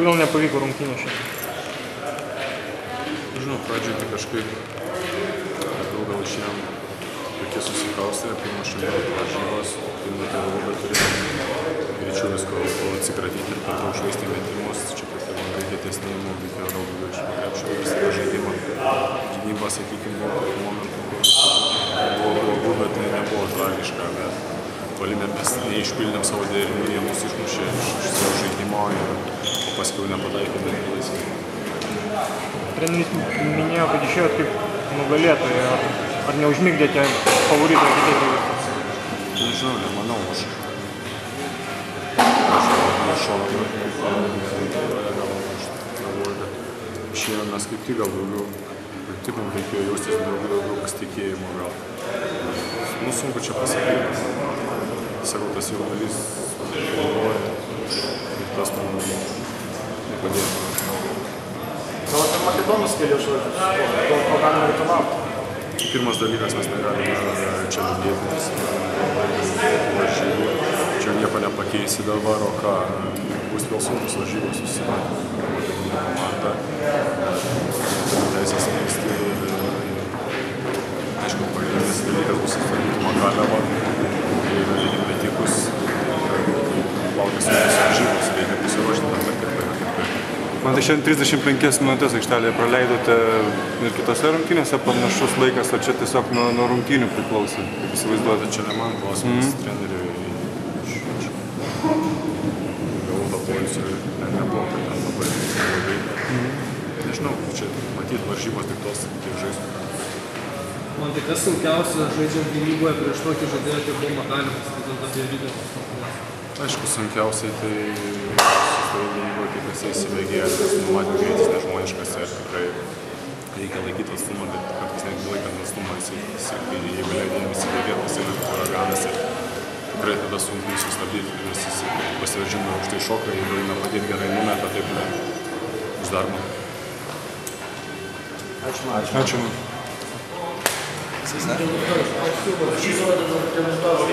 Kodėl nepavyko rungtynės šiandien? Žinau, pradžioje tai kažkaip gal išėjom tokie susikaustę, pirmą šalių varžybos, pirmą tėvų, bet turėjom greičiau visko atsikratyti ir per daug švaisti metimus. Čia kaip ir reikia tiesnėjimo, reikėjo daug daugiau iš krepšio visą žaidimą. Gynyba, sakykime, buvo tokių momentų, kur buvo blogų, bet tai nebuvo tragiška. Puolime mes neišpildėm savo derinių, jie mus išmušė iš savo žaidimo, o paskiau nepataikėme laisvai. Treneris minėjo, kad išėjot kaip nugalėtojai. Ar neužmigdėte favorito kitaip? Nežinau, nemanau aš. Išėjom mes kaip tik gal daugiau, tik mums reikėjo jaustis daugiau pasitikėjimo gal. Nu, sunku čia pasakyti. Sakau, tas jaudulys galvoja ir tas man nepadėjo. Gal apie Makedonus kelių žodžius, ko galime reikalauti? Pirmas dalykas, mes negalime čia liūdėti, nes varžybų. Čia nieko nepakeisi dabar, o ką bus vėl sunkus varžybos susimatyti. Komanda, teisės mėgsti ir aišku, pagrindinis dalykas bus atstatyti Makalevą ir metikus. Laukia sunkus varžybos, reikia pasiruošti tam ir Man tai šiandien 35 minutės aikštelėje praleidote ir kitose rungtynėse panašus laikas, ar čia tiesiog nuo rungtynių priklausė, kaip įsivaizduoti? Čia ne man klausimas treneriui. Gavau tą poilsį ir nebuvo, kad ten labai blogai. Nežinau, čia matyti varžybos tik tos, kiek žaistų. Man tai kas sunkiausia žaidžiant gynyboje prieš tokį žaidėją, kaip buvo Makalevas, tai dėl apie Rygas. Aišku, sunkiausiai tai gynyboje, kaip jisai įsibėgėjo, nes numatė greitis nežmoniškas ir tikrai reikia laikyti atstumą, bet kartais netgi laikant atstumą, jeigu leidėjim įsibėgėti, jisai net uraganas ir tikrai tada sunku jį sustabdyti, nes jis pasiveržimą aukštai šoka, jeigu eina padėti gerai numeta, taip bus darbo. Ačiū. Šį žodį dėl komentarų.